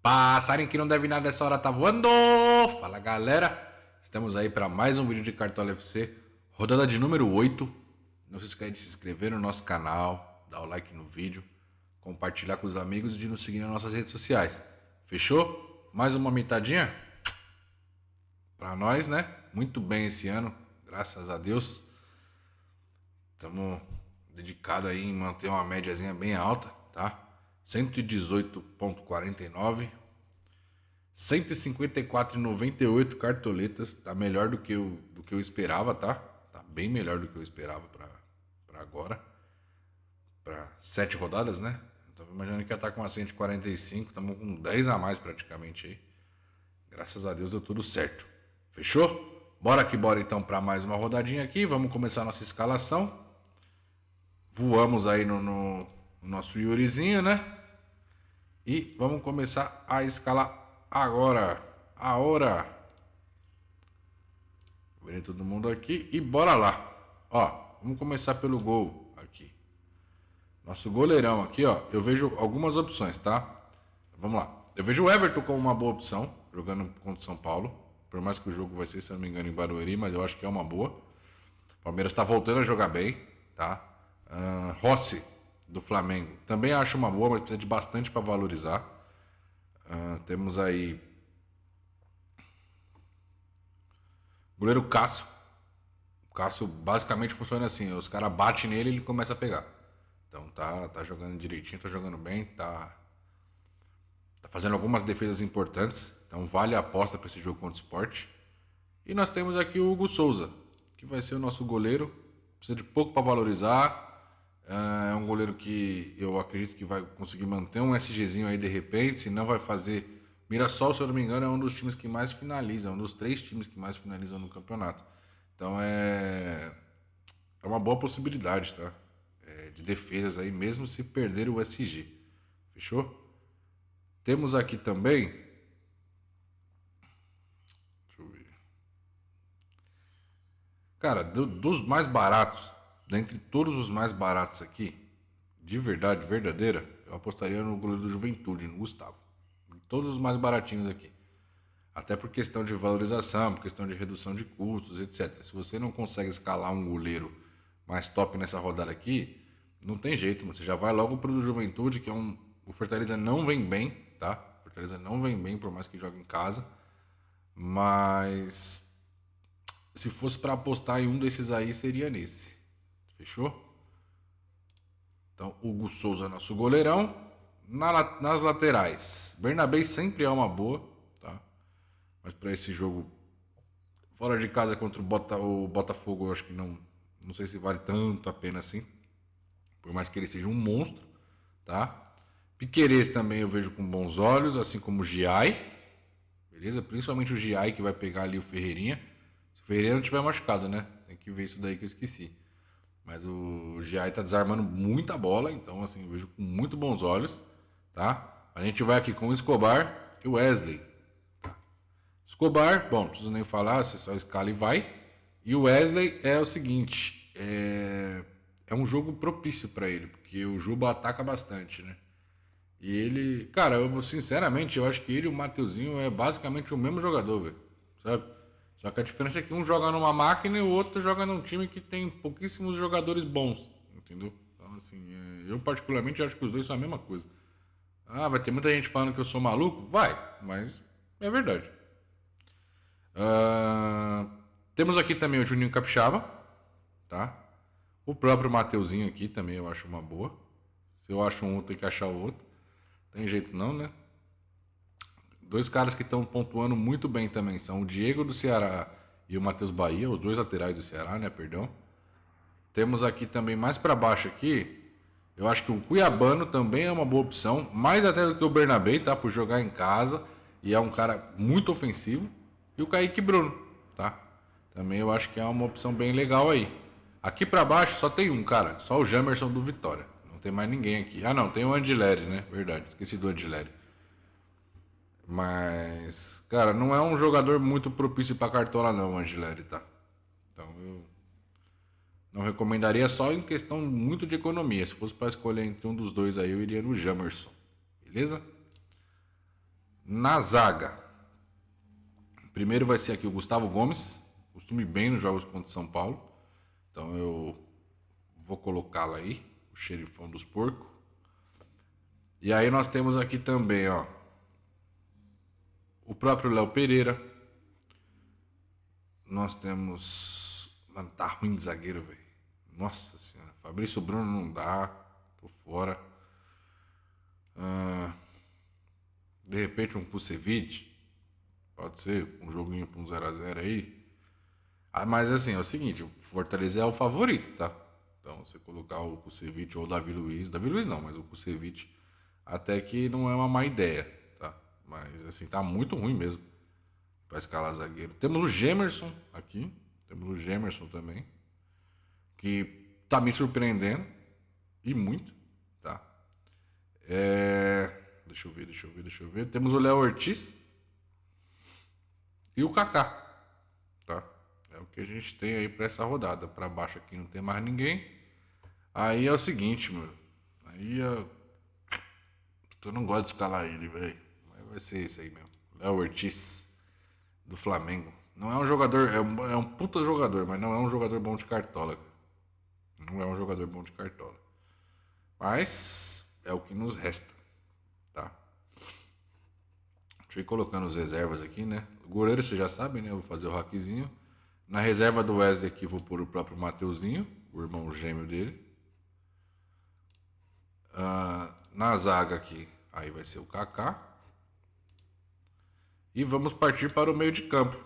Passarinho que não deve nada essa hora tá voando! Fala galera, estamos aí para mais um vídeo de Cartola FC, rodada de número 8. Não se esqueça de se inscrever no nosso canal, dar o like no vídeo, compartilhar com os amigos e de nos seguir nas nossas redes sociais. Fechou? Mais uma metadinha? Para nós, né? Muito bem esse ano, graças a Deus. Estamos dedicados aí em manter uma médiazinha bem alta, tá? 118,49, 154,98 cartoletas, tá melhor do que eu esperava, tá? Tá bem melhor do que eu esperava para agora, para 7 rodadas, né? Então imaginando que ia estar com uma 145, estamos com 10 a mais praticamente aí. Graças a Deus deu tudo certo. Fechou? Bora que bora então para mais uma rodadinha aqui, vamos começar a nossa escalação. Voamos aí no nosso Yurizinho, né? E vamos começar a escalar agora. A hora. Verei todo mundo aqui e bora lá. Ó, vamos começar pelo gol aqui. Nosso goleirão aqui, ó. Eu vejo algumas opções, tá? Vamos lá. Eu vejo o Everton como uma boa opção, jogando contra o São Paulo. Por mais que o jogo vai ser, se não me engano, em Barueri, mas eu acho que é uma boa. O Palmeiras está voltando a jogar bem, tá? Rossi, do Flamengo, também acho uma boa, mas precisa de bastante para valorizar. Temos aí goleiro Cássio. O Cássio basicamente funciona assim: os caras batem nele e ele começa a pegar. Então tá jogando direitinho, tá jogando bem, tá fazendo algumas defesas importantes. Então vale a aposta para esse jogo contra o Sport. E nós temos aqui o Hugo Souza, que vai ser o nosso goleiro. Precisa de pouco para valorizar. É um goleiro que eu acredito que vai conseguir manter um SGzinho aí de repente, se não vai fazer. Mirassol, se eu não me engano, é um dos times que mais finaliza, um dos 3 times que mais finalizam no campeonato. Então é uma boa possibilidade, tá? De defesas aí, mesmo se perder o SG. Fechou? Temos aqui também. Deixa eu ver. Cara, dos mais baratos, dentre todos os mais baratos aqui, de verdade, verdadeira, eu apostaria no goleiro do Juventude, no Gustavo. Todos os mais baratinhos aqui. Até por questão de valorização, por questão de redução de custos, etc. Se você não consegue escalar um goleiro mais top nessa rodada aqui, não tem jeito, você já vai logo pro do Juventude, que é um. O Fortaleza não vem bem, tá? O Fortaleza não vem bem, por mais que jogue em casa. Mas se fosse para apostar em um desses aí, seria nesse. Fechou? Então, Hugo Souza, nosso goleirão. Nas laterais, Bernabé sempre é uma boa, tá? Mas para esse jogo fora de casa contra o Botafogo, eu acho que não sei se vale tanto a pena assim. Por mais que ele seja um monstro, tá? Piquerez também eu vejo com bons olhos, assim como o Giai. Beleza? Principalmente o Giai que vai pegar ali o Ferreirinha. Se o Ferreirinha não tiver machucado, né? Tem que ver isso daí que eu esqueci. Mas o Giai tá desarmando muita bola, então assim, eu vejo com muito bons olhos, tá? A gente vai aqui com o Escobar e o Wesley. Escobar, bom, não preciso nem falar, você só escala e vai. E o Wesley é o seguinte, é um jogo propício para ele, porque o Juba ataca bastante, né? E ele, cara, sinceramente, eu acho que ele e o Mateuzinho é basicamente o mesmo jogador, velho, sabe? Só que a diferença é que um joga numa máquina e o outro joga num time que tem pouquíssimos jogadores bons, entendeu? Então, assim, eu particularmente acho que os dois são a mesma coisa. Ah, vai ter muita gente falando que eu sou maluco? Vai, mas é verdade. Temos aqui também o Juninho Capixaba, tá? O próprio Mateuzinho aqui também eu acho uma boa. Se eu acho um, tem que achar o outro. Tem jeito não, né? Dois caras que estão pontuando muito bem também são o Diego do Ceará e o Matheus Bahia, os dois laterais do Ceará, né? Perdão. Temos aqui também mais para baixo aqui. Eu acho que o Cuiabano também é uma boa opção, mais até do que o Bernabé, tá? Por jogar em casa e é um cara muito ofensivo. E o Kaique Bruno, tá? Também eu acho que é uma opção bem legal aí. Aqui para baixo só tem um cara, só o Jamerson do Vitória. Não tem mais ninguém aqui. Ah, não, tem o Andileri, né? Verdade, esqueci do Andileri. Mas, cara, não é um jogador muito propício para cartola não, o Angileri, tá? Então eu não recomendaria só em questão muito de economia. Se fosse para escolher entre um dos dois aí, eu iria no Jamerson. Beleza? Na zaga, primeiro vai ser aqui o Gustavo Gomes. Costume bem nos jogos contra o São Paulo. Então eu vou colocá-lo aí, o xerifão dos porcos. E aí nós temos aqui também, ó, o próprio Léo Pereira. Nós temos... Mano, tá ruim de zagueiro, velho. Nossa senhora. Fabrício Bruno não dá. Tô fora. De repente um Kusevich. Pode ser um joguinho pra um 0x0 aí. Mas assim, é o seguinte. O Fortaleza é o favorito, tá? Então você colocar o Kusevich ou o Davi Luiz. Davi Luiz não, mas o Kusevich até que não é uma má ideia, tá? Mas assim, tá muito ruim mesmo para escalar zagueiro. Temos o Gemerson aqui. Temos o Gemerson também. Que tá me surpreendendo. E muito, tá? Deixa eu ver. Temos o Léo Ortiz. E o Kaká. Tá? É o que a gente tem aí para essa rodada. Para baixo aqui não tem mais ninguém. Aí é o seguinte, meu. Aí eu não gosto de escalar ele, velho. Mas vai ser esse aí mesmo. Léo Ortiz. Do Flamengo. Não é um jogador, é um puta jogador, mas não é um jogador bom de cartola. Não é um jogador bom de cartola. Mas é o que nos resta, tá? Deixa eu ir colocando os reservas aqui, né? O goleiro você já sabe, né? Eu vou fazer o hackzinho. Na reserva do Wesley aqui vou pôr o próprio Mateuzinho, o irmão gêmeo dele. Na zaga aqui, aí vai ser o Kaká. E vamos partir para o meio de campo.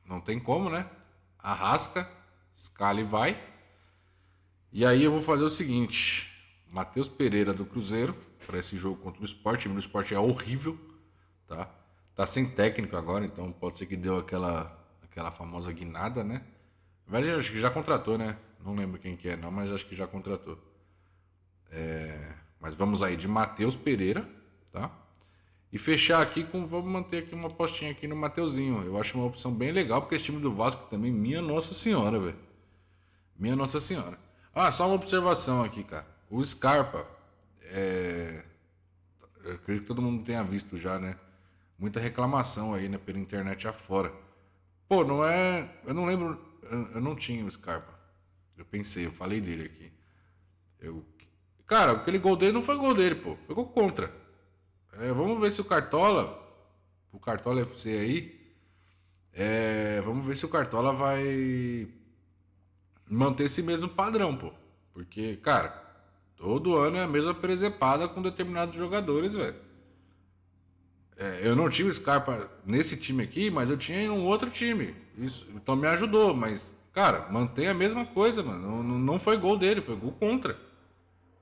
Não tem como, né? Arrasca, escala e vai. E aí eu vou fazer o seguinte. Matheus Pereira do Cruzeiro, para esse jogo contra o Sport. O time do Sport é horrível, tá? Tá sem técnico agora, então pode ser que deu aquela famosa guinada, né? Velho, acho que já contratou, né? Não lembro quem que é não, mas acho que já contratou. Mas vamos aí de Matheus Pereira, tá? E fechar aqui com... Vamos manter aqui uma apostinha aqui no Mateuzinho. Eu acho uma opção bem legal, porque esse time do Vasco também, minha Nossa Senhora, velho. Minha Nossa Senhora. Só uma observação aqui, cara. O Scarpa, eu acredito que todo mundo tenha visto já, né? Muita reclamação aí, né? Pela internet afora. Pô, não é... Eu não lembro... Eu não tinha o Scarpa. Eu falei dele aqui. Cara, aquele gol dele não foi gol dele, pô. Foi gol contra. Vamos ver se o Cartola FC aí, vamos ver se o Cartola vai manter esse mesmo padrão, pô. Porque, cara, todo ano é a mesma presepada com determinados jogadores, velho. Eu não tinha o Scarpa nesse time aqui, mas eu tinha em um outro time. Isso, então me ajudou, mas, cara, mantém a mesma coisa, mano. Não foi gol dele, foi gol contra.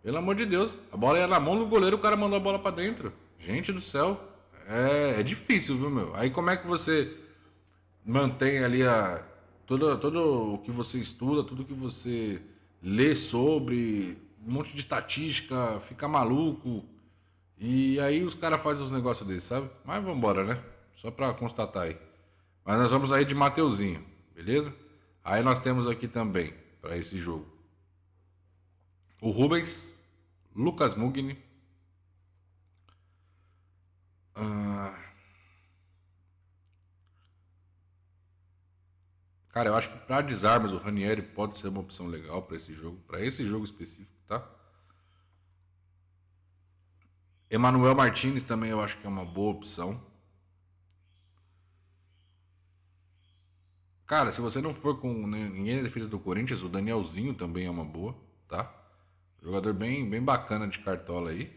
Pelo amor de Deus. A bola ia na mão do goleiro, o cara mandou a bola pra dentro. Gente do céu. É difícil, viu, meu? Aí como é que você mantém ali todo o que você estuda, tudo que você lê sobre, um monte de estatística, fica maluco. E aí os caras fazem os negócios desses, sabe? Mas vambora, né? Só pra constatar aí. Mas nós vamos aí de Mateuzinho, beleza? Aí nós temos aqui também, pra esse jogo, o Rubens, Lucas Mugni. Cara, eu acho que para desarmes o Ranieri pode ser uma opção legal para esse jogo específico, tá? Emanuel Martinez também eu acho que é uma boa opção. Cara, se você não for com ninguém na defesa do Corinthians, o Danielzinho também é uma boa, tá? Jogador bem bacana de cartola aí.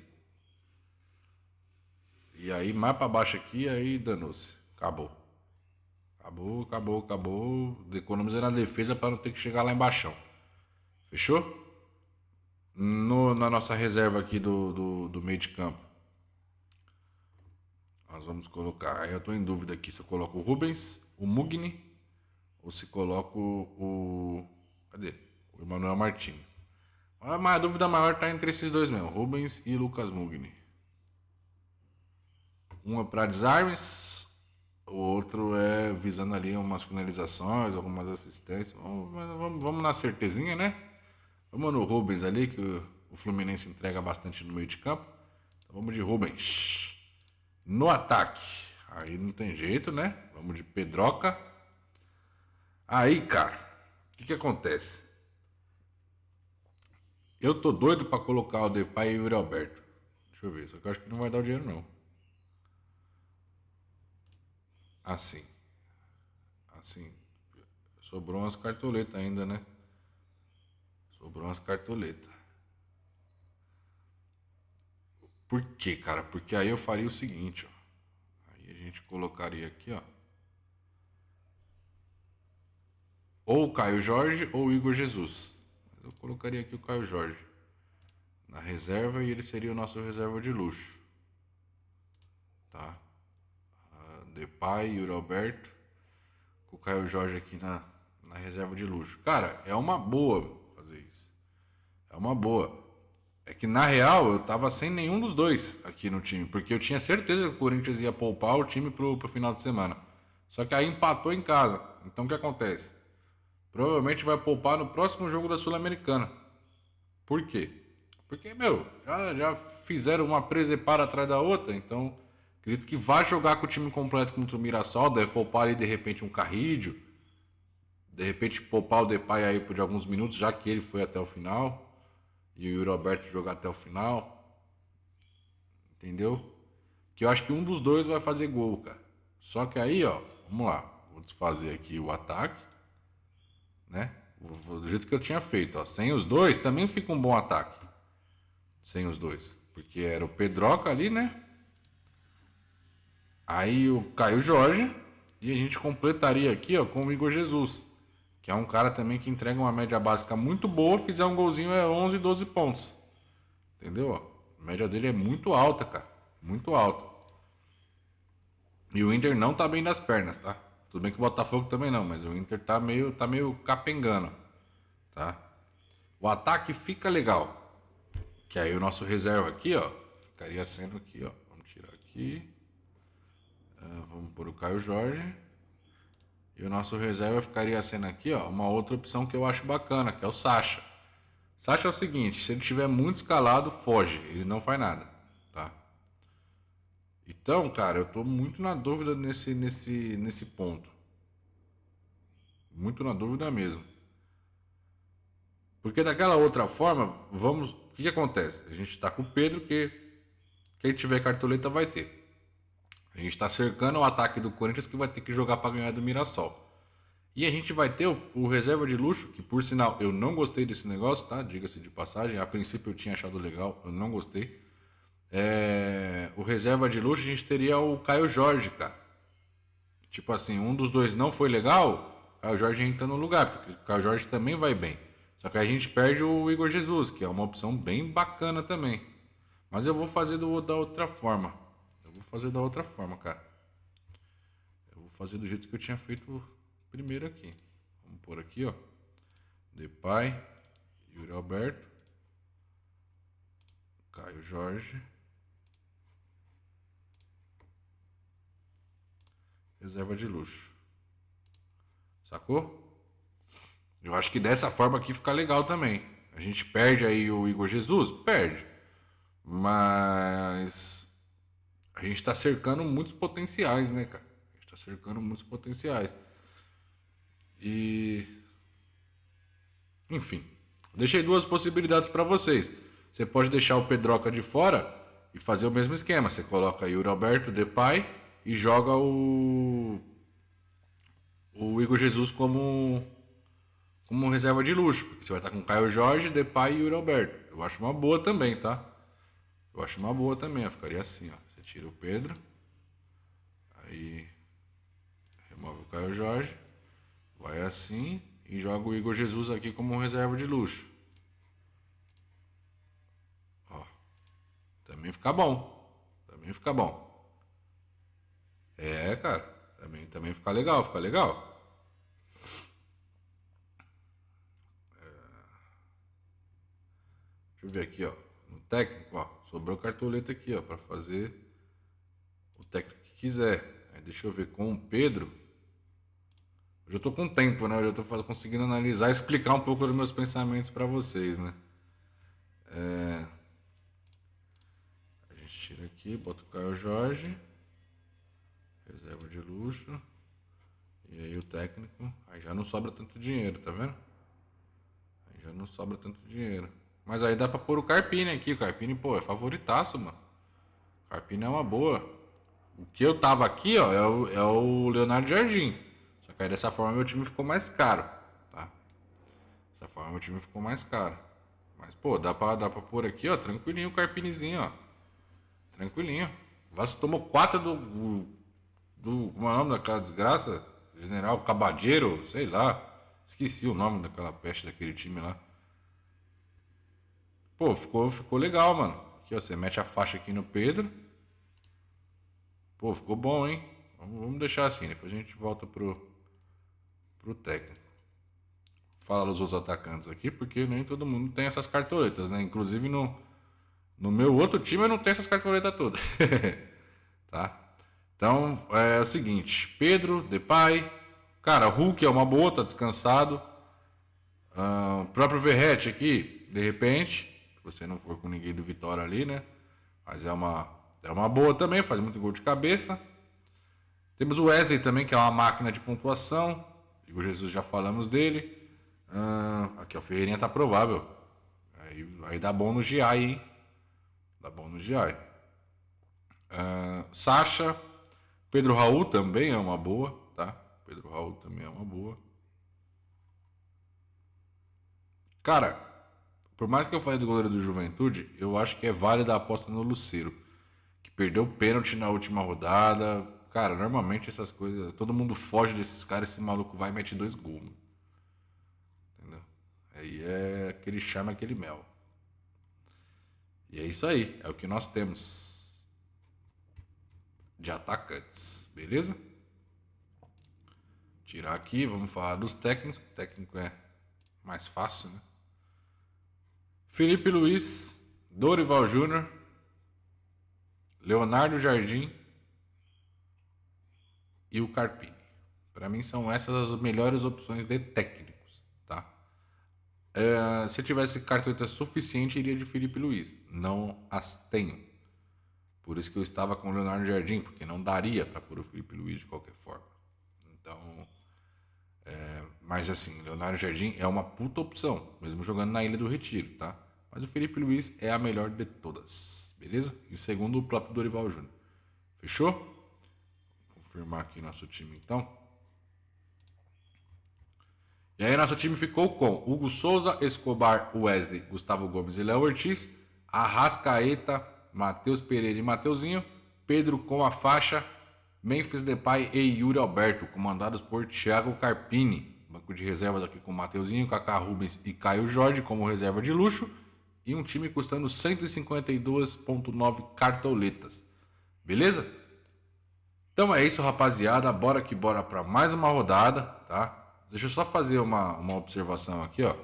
E aí, mais pra baixo aqui, aí danou-se. Acabou. Acabou. Economizando na defesa para não ter que chegar lá embaixo. Fechou? Na nossa reserva aqui do meio de campo. Nós vamos colocar. Aí eu tô em dúvida aqui se eu coloco o Rubens, o Mugni, ou se coloco o. Cadê? O Emanuel Martins. Mas a dúvida maior tá entre esses dois mesmo, Rubens e Lucas Mugni. Um é para desarmes, o outro é visando ali umas finalizações, algumas assistências. Vamos na certezinha, né? Vamos no Rubens ali, que o Fluminense entrega bastante no meio de campo. Então vamos de Rubens. No ataque, aí não tem jeito, né? Vamos de Pedroca. Aí, cara, o que acontece? Eu tô doido pra colocar o Depay e o Yuri Alberto. Deixa eu ver, só que eu acho que não vai dar o dinheiro, não. Assim. Assim. Sobrou umas cartoletas ainda, né? Sobrou umas cartoletas. Por quê, cara? Porque aí eu faria o seguinte, ó. Aí a gente colocaria aqui, ó. Ou o Caio Jorge ou o Igor Jesus. Mas eu colocaria aqui o Caio Jorge na reserva e ele seria o nosso reserva de luxo. Tá? Depay, Yuri Alberto, com o Caio Jorge aqui na reserva de luxo. Cara, é uma boa fazer isso. É uma boa. É que na real eu tava sem nenhum dos dois aqui no time, porque eu tinha certeza que o Corinthians ia poupar o time pro final de semana. Só que aí empatou em casa. Então o que acontece? Provavelmente vai poupar no próximo jogo da Sul-Americana. Por quê? Porque, meu, já fizeram uma presepada atrás da outra, então acredito que vai jogar com o time completo contra o Mirassol, deve poupar ali de repente um Carrídio, de repente poupar o Depay aí por alguns minutos, já que ele foi até o final, e o Yuri Alberto jogar até o final, entendeu? Que eu acho que um dos dois vai fazer gol, cara. Só que aí, ó, vamos lá, vou desfazer aqui o ataque, né? Do jeito que eu tinha feito, ó. Sem os dois também fica um bom ataque. Sem os dois. Porque era o Pedroca ali, né? Aí o Caio Jorge. E a gente completaria aqui, ó, com o Igor Jesus. Que é um cara também que entrega uma média básica muito boa. Fizer um golzinho é 11, 12 pontos. Entendeu? Ó? A média dele é muito alta, cara. Muito alta. E o Inter não tá bem das pernas, tá? Tudo bem que o Botafogo também não, mas o Inter tá meio capengando, tá? O ataque fica legal. Que aí o nosso reserva aqui, ó, ficaria sendo aqui, ó. Vamos tirar aqui. Vamos pôr o Caio Jorge. E o nosso reserva ficaria sendo aqui, ó, uma outra opção que eu acho bacana, que é o Sacha. Sacha é o seguinte, se ele tiver muito escalado, foge, ele não faz nada, tá? Então, cara, eu tô muito na dúvida nesse ponto. Muito na dúvida mesmo. Porque daquela outra forma, vamos. O que acontece? A gente tá com o Pedro, que quem tiver cartoleta vai ter. A gente está cercando o ataque do Corinthians, que vai ter que jogar para ganhar do Mirassol. E a gente vai ter o reserva de luxo, que por sinal eu não gostei desse negócio, tá? Diga-se de passagem. A princípio eu tinha achado legal, eu não gostei. O reserva de luxo a gente teria o Caio Jorge, cara. Tipo assim, um dos dois não foi legal, o Caio Jorge entra no lugar, porque o Caio Jorge também vai bem. Só que a gente perde o Igor Jesus, que é uma opção bem bacana também. Mas eu vou fazer da outra forma. Eu vou fazer da outra forma, cara. Eu vou fazer do jeito que eu tinha feito primeiro aqui. Vamos pôr aqui, ó. Depay, Yuri Alberto, Caio Jorge. Reserva de luxo. Sacou? Eu acho que dessa forma aqui fica legal também. A gente perde aí o Igor Jesus? Perde. Mas a gente tá cercando muitos potenciais, né, cara? A gente tá cercando muitos potenciais. E. Enfim. Deixei duas possibilidades para vocês. Você pode deixar o Pedroca de fora e fazer o mesmo esquema. Você coloca Yuri Alberto, Depay e joga o Igor Jesus como reserva de luxo. Porque você vai estar com Caio Jorge, Depay e Yuri Alberto. Eu acho uma boa também, tá? Eu acho uma boa também. Eu ficaria assim, ó. Você tira o Pedro. Aí remove o Caio Jorge. Vai assim e joga o Igor Jesus aqui como reserva de luxo. Ó. Também fica bom. Também fica bom. É, cara. Também fica legal, fica legal. Deixa eu ver aqui, ó. No técnico, ó. Sobrou cartoleta aqui, ó. Pra fazer o técnico que quiser. Aí deixa eu ver com o Pedro. Eu já tô com tempo, né? Eu já tô conseguindo analisar e explicar um pouco dos meus pensamentos pra vocês, né? A gente tira aqui, bota o Caio Jorge. Reserva de luxo. E aí o técnico. Aí já não sobra tanto dinheiro, tá vendo? Aí já não sobra tanto dinheiro. Mas aí dá pra pôr o Carpini aqui. O Carpini, pô, é favoritaço, mano. O Carpini é uma boa. O que eu tava aqui, ó, é o Leonardo Jardim. Só que aí dessa forma meu time ficou mais caro, tá? Dessa forma meu time ficou mais caro. Mas, pô, dá pra pôr aqui, ó, tranquilinho o Carpinizinho, ó. Tranquilinho. O Vasco tomou 4 como é o nome daquela desgraça? General Cabadeiro, sei lá. Esqueci o nome daquela peste daquele time lá. Pô, ficou legal, mano. Aqui, ó, você mete a faixa aqui no Pedro. Pô, ficou bom, hein? Vamos deixar assim, depois a gente volta pro técnico. Fala dos outros atacantes aqui, porque nem todo mundo tem essas cartoletas, né? Inclusive no meu outro time eu não tenho essas cartoletas todas. Tá? Então é o seguinte: Pedro, Depay, cara, Hulk é uma boa, tá descansado. O próprio Verratti aqui, de repente, se você não for com ninguém do Vitória ali, né? Mas é uma boa também, faz muito gol de cabeça. Temos o Wesley também, que é uma máquina de pontuação. O Jesus já falamos dele. Aqui, ó, o Ferreirinha tá provável. Aí dá bom no GI, hein? Dá bom no GI. Sacha. Pedro Raul também é uma boa, tá? Pedro Raul também é uma boa. Cara, por mais que eu falei do goleiro do Juventude, eu acho que é válida a aposta no Lucero, que perdeu o pênalti na última rodada. Cara, normalmente essas coisas, todo mundo foge desses caras, esse maluco vai e mete 2 gols. Entendeu? Aí é aquele charme, aquele mel. E é isso aí, é o que nós temos de atacantes, beleza? Tirar aqui, vamos falar dos técnicos. O técnico é mais fácil, né? Felipe Luiz, Dorival Júnior, Leonardo Jardim e o Carpini. Para mim são essas as melhores opções de técnicos, tá? Se eu tivesse cartoleta suficiente, iria de Felipe Luiz. Não as tenho. Por isso que eu estava com o Leonardo Jardim, porque não daria para pôr o Felipe Luiz de qualquer forma. Então, mas assim, Leonardo Jardim é uma puta opção, mesmo jogando na Ilha do Retiro, tá? Mas o Felipe Luiz é a melhor de todas, beleza? E segundo o próprio Dorival Júnior. Fechou? Vou confirmar aqui nosso time então. E aí nosso time ficou com Hugo Souza, Escobar, Wesley, Gustavo Gomes e Léo Ortiz, Arrascaeta, Matheus Pereira e Mateuzinho, Pedro com a faixa, Memphis Depay e Yuri Alberto, comandados por Thiago Carpini. Banco de reservas aqui com Mateuzinho, Kaká Rubens e Caio Jorge como reserva de luxo. E um time custando 152,9 cartoletas. Beleza? Então é isso, rapaziada. Bora que bora para mais uma rodada, tá? Deixa eu só fazer uma observação aqui, ó.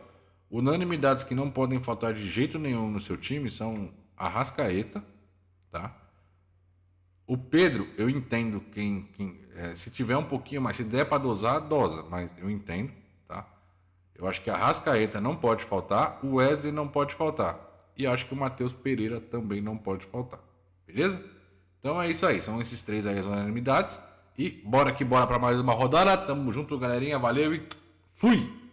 Unanimidades que não podem faltar de jeito nenhum no seu time são Arrascaeta, tá? O Pedro, eu entendo se tiver um pouquinho mais, se der para dosar, dosa, mas eu entendo, tá? Eu acho que a Arrascaeta não pode faltar, o Wesley não pode faltar. E acho que o Matheus Pereira também não pode faltar. Beleza? Então é isso aí, são esses 3 aí as unanimidades. E bora que bora para mais uma rodada. Tamo junto, galerinha. Valeu e fui!